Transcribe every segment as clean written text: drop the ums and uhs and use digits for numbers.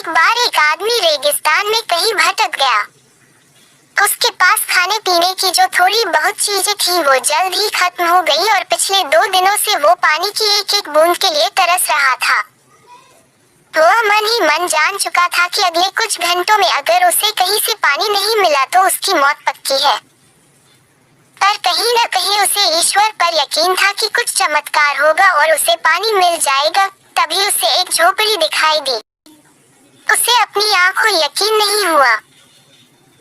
एक बार एक आदमी रेगिस्तान में कहीं भटक गया। उसके पास खाने पीने की जो थोड़ी बहुत चीजें थी वो जल्द ही खत्म हो गई और पिछले 2 दिनों से वो पानी की एक एक बूंद के लिए तरस रहा था। वह मन ही मन जान चुका था कि अगले कुछ घंटों में अगर उसे कहीं से पानी नहीं मिला तो उसकी मौत पक्की है। पर कहीं न कहीं उसे ईश्वर पर यकीन था कि कुछ चमत्कार होगा और उसे पानी मिल जाएगा। तभी उसे एक झोपड़ी दिखाई दी। उसे अपनी आंखों यकीन नहीं हुआ।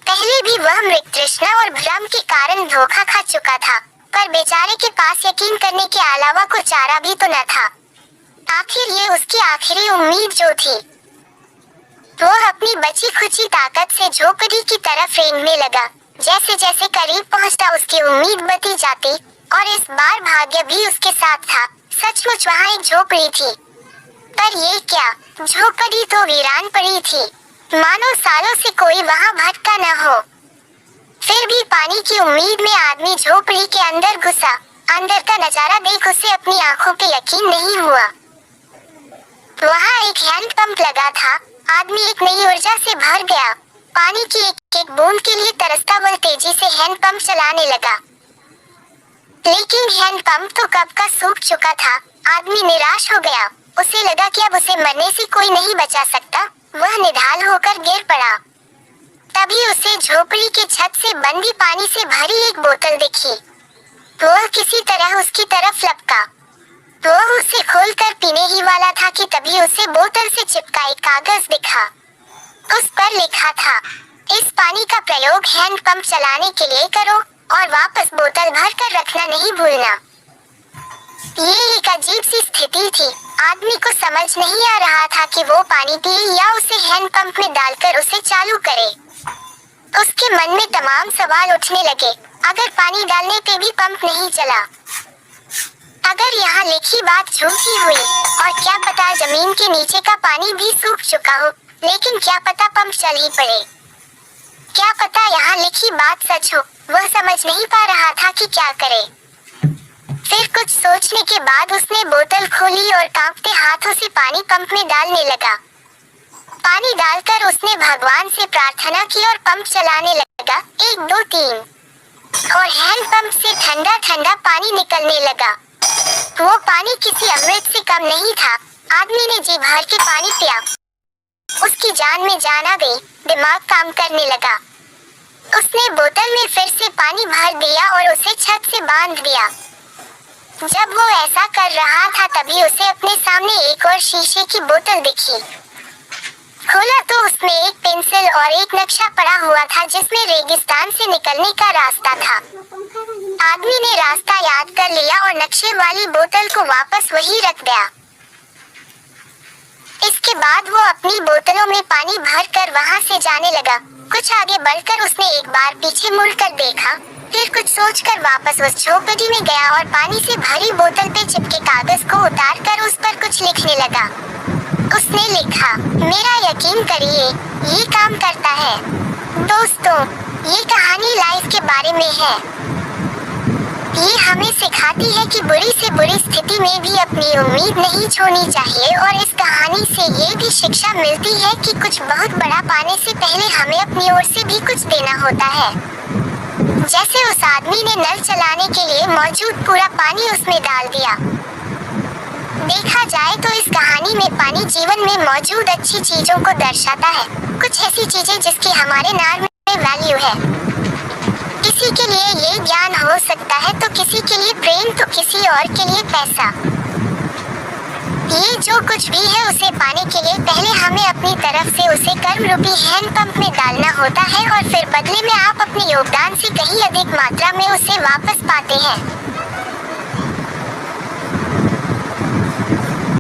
पहले भी वह मृग तृष्णा और भ्रम के कारण धोखा खा चुका था, पर बेचारे के पास यकीन करने के अलावा कुछ चारा भी तो न था। आखिर ये उसकी आखिरी उम्मीद जो थी। वो अपनी बची खुची ताकत से झोपड़ी की तरफ रेंगने लगा। जैसे जैसे करीब पहुंचता उसकी उम्मीद बढ़ती जाती और इस बार भाग्य भी उसके साथ था। सचमुच वहाँ एक झोपड़ी थी, पर ये क्या, झोपड़ी तो वीरान पड़ी थी, मानो सालों से कोई वहाँ भटका न हो। फिर भी पानी की उम्मीद में आदमी झोपड़ी के अंदर घुसा। अंदर का नजारा देख उसे अपनी आंखों पे यकीन नहीं हुआ। वहाँ एक हैंडपंप लगा था। आदमी एक नई ऊर्जा से भर गया। पानी की एक एक बूंद के लिए तरसता वह तेजी से हैंडपंप चलाने लगा। लेकिन हैंडपंप तो कब का सूख चुका था। आदमी निराश हो गया। उसे लगा कि अब उसे मरने से कोई नहीं बचा सकता। वह निढाल होकर गिर पड़ा। तभी उसे झोपड़ी के छत से बंदी पानी से भरी एक बोतल दिखी। वह किसी तरह उसकी तरफ लपका। वह उसे खोलकर पीने ही वाला था कि तभी उसे बोतल से चिपका एक कागज दिखा। उस पर लिखा था, इस पानी का प्रयोग हैंडपंप चलाने के लिए करो और वापस बोतल भर कर रखना नहीं भूलना। ये एक अजीब सी स्थिति थी। आदमी को समझ नहीं आ रहा था कि वो पानी पिए या उसे हैंडपंप में डालकर उसे चालू करे। उसके मन में तमाम सवाल उठने लगे। अगर पानी डालने पे भी पंप नहीं चला, अगर यहाँ लिखी बात झूठी हुई, और क्या पता जमीन के नीचे का पानी भी सूख चुका हो, लेकिन क्या पता पंप चल ही पड़े। क्या पता यहाँ लिखी बात सच हो। वह समझ नहीं पा रहा था कि क्या करे। फिर कुछ सोचने के बाद उसने बोतल खोली और कांपते हाथों से पानी पंप में डालने लगा। पानी डालकर उसने भगवान से प्रार्थना की और पंप चलाने लगा। 1 2 3 और हैंडपंप से ठंडा ठंडा पानी निकलने लगा। वो पानी किसी अमृत से कम नहीं था। आदमी ने जी भर के पानी पिया। उसकी जान में जान आ गई। दिमाग काम करने लगा। उसने बोतल में फिर से पानी भर दिया और उसे छत से बांध दिया। जब वो ऐसा कर रहा था तभी उसे अपने सामने एक और शीशे की बोतल दिखी। खोला तो उसमें एक पेंसिल और एक नक्शा पड़ा हुआ था जिसमें रेगिस्तान से निकलने का रास्ता था। आदमी ने रास्ता याद कर लिया और नक्शे वाली बोतल को वापस वही रख दिया। इसके बाद वो अपनी बोतलों में पानी भरकर वहां से जाने लगा। कुछ आगे बढ़कर उसने एक बार पीछे मुड़कर देखा, फिर कुछ सोचकर वापस उस झोपड़ी में गया और पानी से भरी बोतल पे चिपके कागज को उतारकर उस पर कुछ लिखने लगा। उसने लिखा, मेरा यकीन करिए, ये काम करता है। दोस्तों, ये कहानी लाइफ के बारे में है। ये हमें सिखाती है कि बुरी से बुरी स्थिति में भी अपनी उम्मीद नहीं छोड़नी चाहिए और इस कहानी से ये भी शिक्षा मिलती है कि कुछ बहुत बड़ा पाने से पहले हमें अपनी ओर से भी कुछ देना होता है। जैसे उस आदमी ने नल चलाने के लिए मौजूद पूरा पानी उसमें डाल दिया। देखा जाए तो इस कहानी में पानी जीवन में मौजूद अच्छी चीजों को दर्शाता है। कुछ ऐसी चीजें जिसकी हमारे नाम में वैल्यू है। किसी के लिए ये ज्ञान हो सकता है तो किसी के लिए प्रेम, तो किसी और के लिए पैसा। ये जो कुछ भी है उसे पाने के लिए पहले हमें अपनी तरफ से उसे कर्म रूपी हैंडपंप में डालना होता है और फिर बदले में आप अपने योगदान से कहीं अधिक मात्रा में उसे वापस पाते हैं।